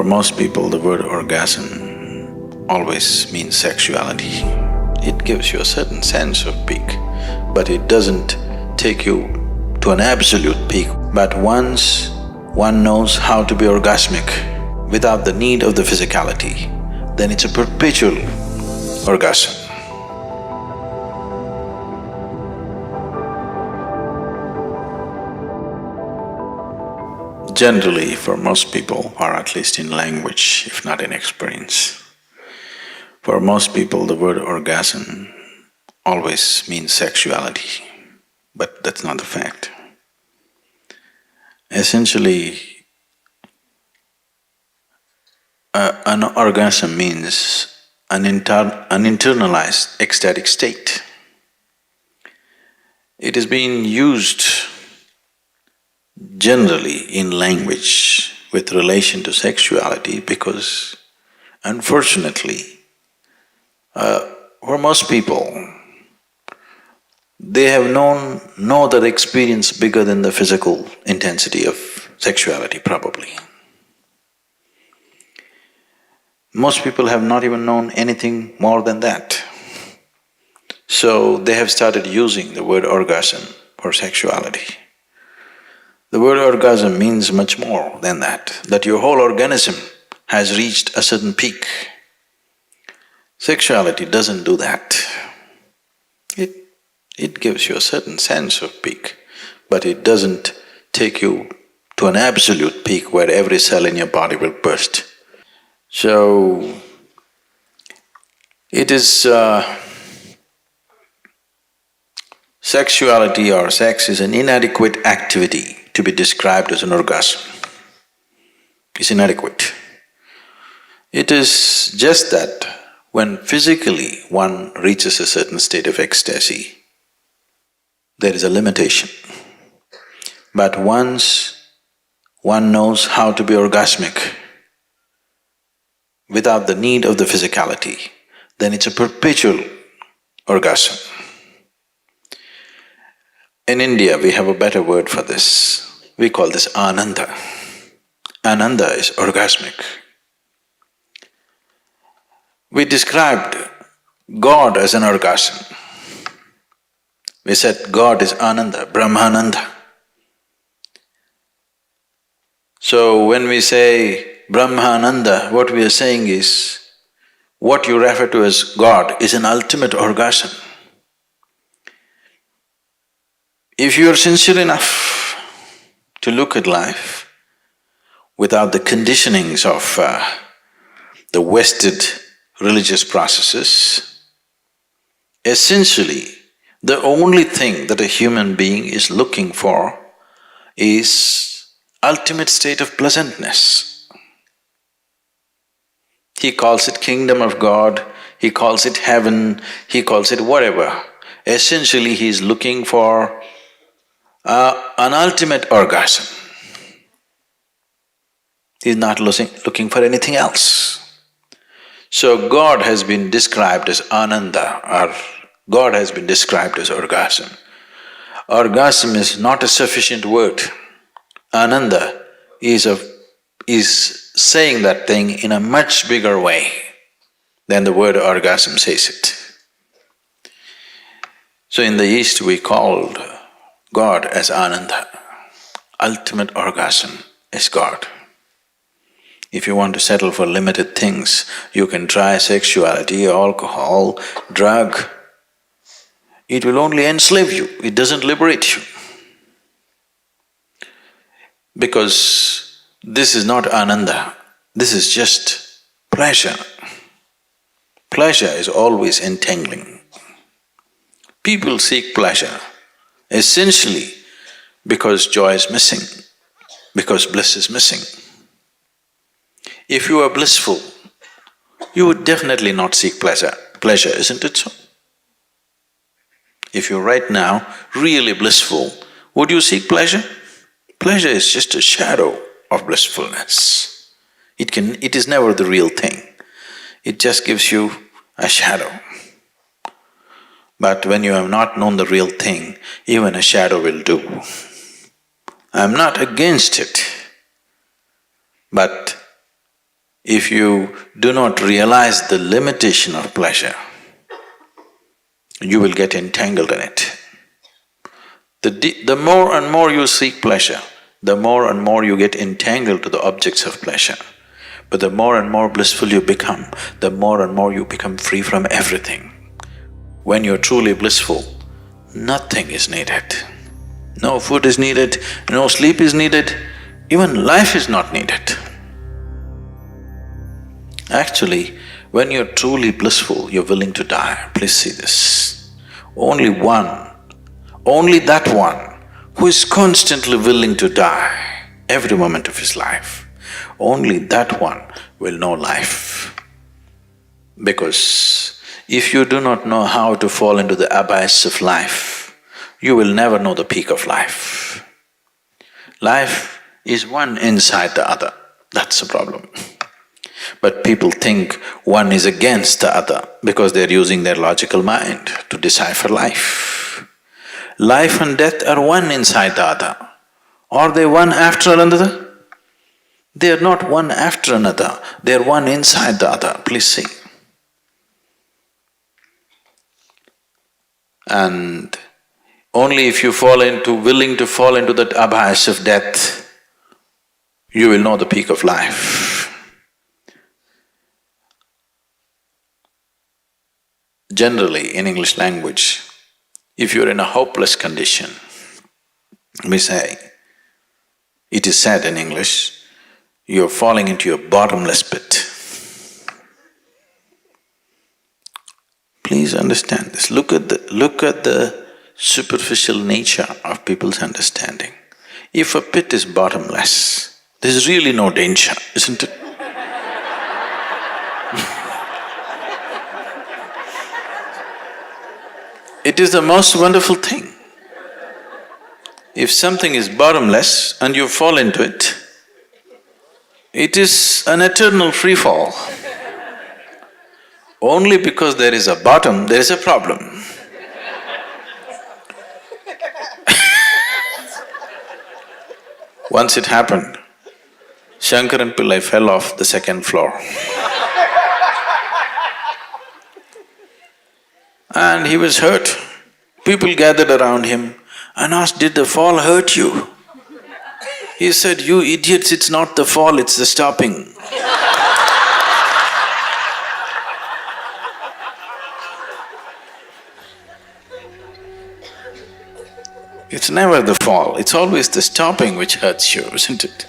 most people, the word orgasm always means sexuality. It gives you a certain sense of peak, but it doesn't take you to an absolute peak. But once one knows how to be orgasmic without the need of the physicality, then it's a perpetual orgasm. Generally, for most people, or at least in language, if not in experience, for most people the word orgasm always means sexuality, but that's not the fact. Essentially, an orgasm means an internalized ecstatic state. It is being used generally in language with relation to sexuality because, unfortunately, for most people, they have known no other experience bigger than the physical intensity of sexuality, probably. Most people have not even known anything more than that. So they have started using the word orgasm for sexuality. The word orgasm means much more than that your whole organism has reached a certain peak. Sexuality doesn't do that. It gives you a certain sense of peak, but it doesn't take you to an absolute peak where every cell in your body will burst. So, it is… sexuality or sex is an inadequate activity to be described as an orgasm. It's inadequate. It is just that when physically one reaches a certain state of ecstasy, there is a limitation. But once one knows how to be orgasmic without the need of the physicality, then it's a perpetual orgasm. In India, we have a better word for this. We call this ananda. Ananda is orgasmic. We described God as an orgasm. We said God is Ananda, Brahmananda. So when we say Brahmananda, what we are saying is, what you refer to as God is an ultimate orgasm. If you are sincere enough to look at life without the conditionings of the wasted religious processes, essentially the only thing that a human being is looking for is ultimate state of pleasantness. He calls it kingdom of God, he calls it heaven, he calls it whatever. Essentially, he is looking for an ultimate orgasm. He is not looking for anything else. So God has been described as Ananda, or God has been described as orgasm. Orgasm is not a sufficient word. Ananda is saying that thing in a much bigger way than the word orgasm says it. So in the East we called God as Ananda. Ultimate orgasm is God. If you want to settle for limited things, you can try sexuality, alcohol, drug. It will only enslave you, it doesn't liberate you. Because this is not Ananda, this is just pleasure. Pleasure is always entangling. People seek pleasure essentially because joy is missing, because bliss is missing. If you are blissful, you would definitely not seek pleasure, isn't it so? If you're right now really blissful, would you seek pleasure? Pleasure is just a shadow of blissfulness. It is never the real thing. It just gives you a shadow. But when you have not known the real thing, even a shadow will do. I'm not against it, but if you do not realize the limitation of pleasure, you will get entangled in it. The more and more you seek pleasure, the more and more you get entangled to the objects of pleasure. But the more and more blissful you become, the more and more you become free from everything. When you're truly blissful, nothing is needed. No food is needed, no sleep is needed, even life is not needed. Actually, when you're truly blissful, you're willing to die. Please see this. Only that one who is constantly willing to die every moment of his life, only that one will know life. Because if you do not know how to fall into the abyss of life, you will never know the peak of life. Life is one inside the other, that's the problem. But people think one is against the other because they're using their logical mind to decipher life. Life and death are one inside the other. Are they one after another? They are not one after another, they are one inside the other, please see. And only if you willing to fall into that abyss of death, you will know the peak of life. Generally, in English language, if you're in a hopeless condition, we say, it is said in English, you're falling into a bottomless pit. Please understand this. Look at the superficial nature of people's understanding. If a pit is bottomless, there's really no danger, isn't it? It is the most wonderful thing. If something is bottomless and you fall into it, it is an eternal free fall. Only because there is a bottom, there is a problem. Once it happened, Shankaran Pillai fell off the second floor. And he was hurt. People gathered around him and asked, "Did the fall hurt you?" He said, "You idiots, it's not the fall, it's the stopping." It's never the fall, it's always the stopping which hurts you, isn't it?